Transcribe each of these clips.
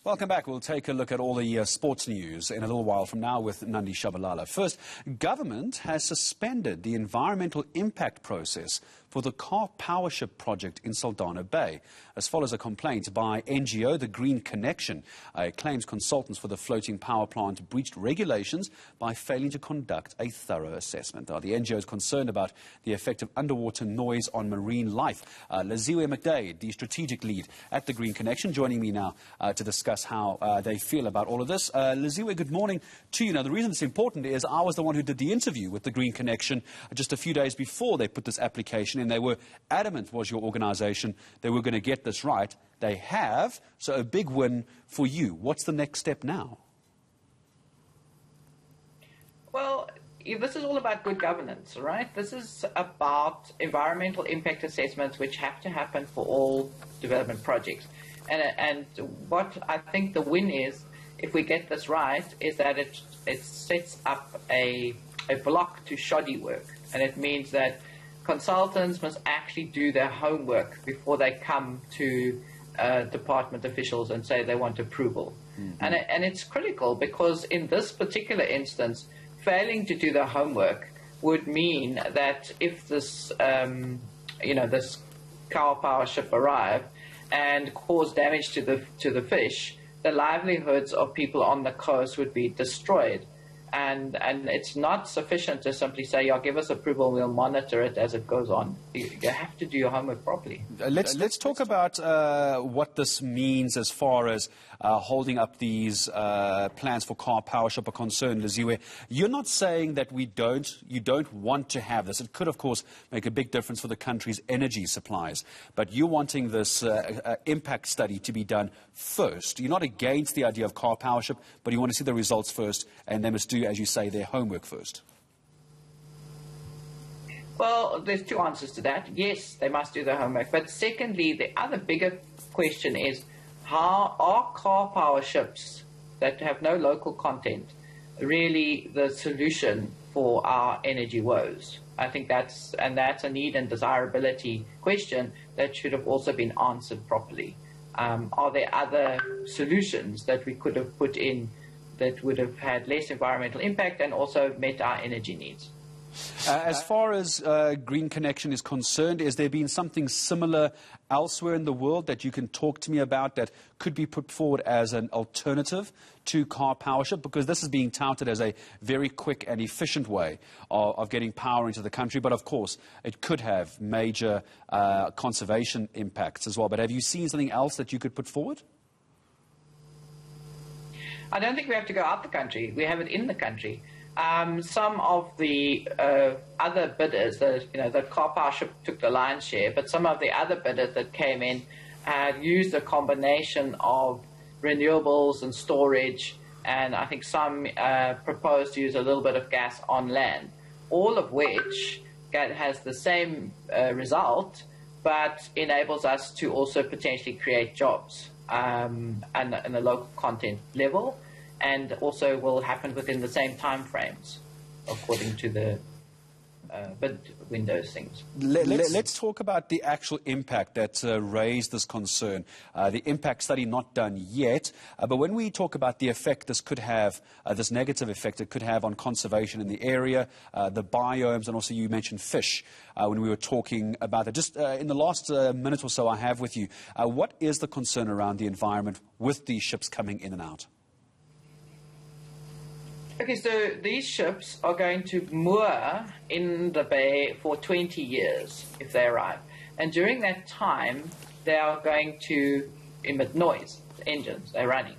Welcome back. We'll take a look at all the sports news in a little while from now with Nandi Shabalala. First, government has suspended the environmental impact process for the Karpowership project in Saldanha Bay. As follows a complaint by NGO, The Green Connection. It claims consultants for the floating power plant breached regulations by failing to conduct a thorough assessment. The NGO is concerned about the effect of underwater noise on marine life. Liziwe McDaid, the strategic lead at The Green Connection, joining me now to discuss how they feel about all of this. Liziwe, good morning to you. Now, the reason it's important is I was the one who did the interview with The Green Connection just a few days before they put this application in. They were adamant, was your organisation, they were going to get this right. They have, so a big win for you. What's the next step now? Well, this is all about good governance, right? This is about environmental impact assessments which have to happen for all development projects. And what I think the win is, if we get this right, is that it sets up a block to shoddy work. And it means that consultants must actually do their homework before they come to department officials and say they want approval. Mm-hmm. And it's critical because in this particular instance, failing to do their homework would mean that if this, this Karpowership arrived and caused damage to the fish, the livelihoods of people on the coast would be destroyed. And it's not sufficient to simply say, yeah, give us approval, we'll monitor it as it goes on. You have to do your homework properly. Let's talk about what this means as far as holding up these plans for Karpowership are concerned, Liziwe. You're not saying that you don't want to have this. It could, of course, make a big difference for the country's energy supplies. But you're wanting this impact study to be done first. You're not against the idea of Karpowership, but you want to see the results first, and they must do, as you say, their homework first. Well, there's two answers to that. Yes, they must do their homework. But secondly, the other bigger question is, how are Karpowerships that have no local content really the solution for our energy woes? I think that's a need and desirability question that should have also been answered properly. Are there other solutions that we could have put in that would have had less environmental impact and also met our energy needs? As far as Green Connection is concerned, has there been something similar elsewhere in the world that you can talk to me about that could be put forward as an alternative to Karpowership? Because this is being touted as a very quick and efficient way of getting power into the country. But, of course, it could have major conservation impacts as well. But have you seen something else that you could put forward? I don't think we have to go out the country. We have it in the country. Some of the other bidders, the Karpowership took the lion's share, but some of the other bidders that came in used a combination of renewables and storage, and I think some proposed to use a little bit of gas on land, all of which has the same result, but enables us to also potentially create jobs and a local content level, and also will happen within the same time frames, according to the bid windows things. Let's talk about the actual impact that raised this concern. The impact study not done yet, but when we talk about the effect this could have, this negative effect it could have on conservation in the area, the biomes, and also you mentioned fish when we were talking about that. Just in the last minute or so I have with you, what is the concern around the environment with these ships coming in and out? Okay, so these ships are going to moor in the bay for 20 years if they arrive. And during that time, they are going to emit noise, the engines, they're running.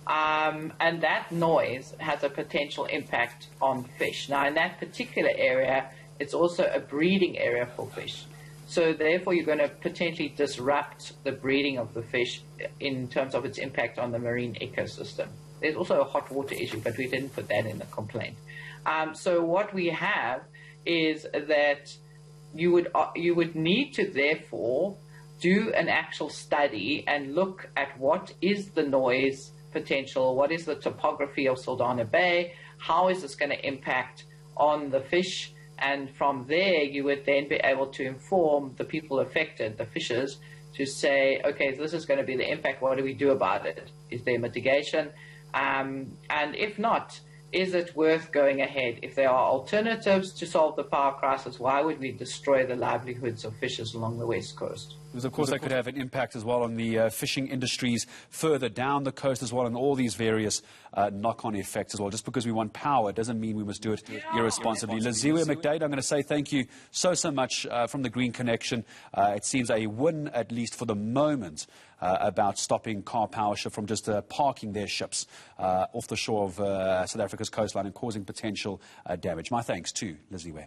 And that noise has a potential impact on fish. Now, in that particular area, it's also a breeding area for fish. So therefore, you're going to potentially disrupt the breeding of the fish in terms of its impact on the marine ecosystem. There's also a hot water issue, but we didn't put that in the complaint. So what we have is that you would need to therefore do an actual study and look at what is the noise potential, what is the topography of Saldanha Bay, how is this going to impact on the fish, and from there you would then be able to inform the people affected, the fishers, to say, okay, this is going to be the impact. What do we do about it? Is there mitigation? And if not, is it worth going ahead? If there are alternatives to solve the power crisis, why would we destroy the livelihoods of fishers along the West Coast? Because, of course, that could have an impact as well on the fishing industries further down the coast as well, and all these various knock-on effects as well. Just because we want power doesn't mean we must do it irresponsibly. Liziwe McDaid, I'm going to say thank you so much from the Green Connection. It seems a win, at least for the moment, about stopping Karpowership from just parking their ships off the shore of South Africa's coastline and causing potential damage. My thanks to Liziwe.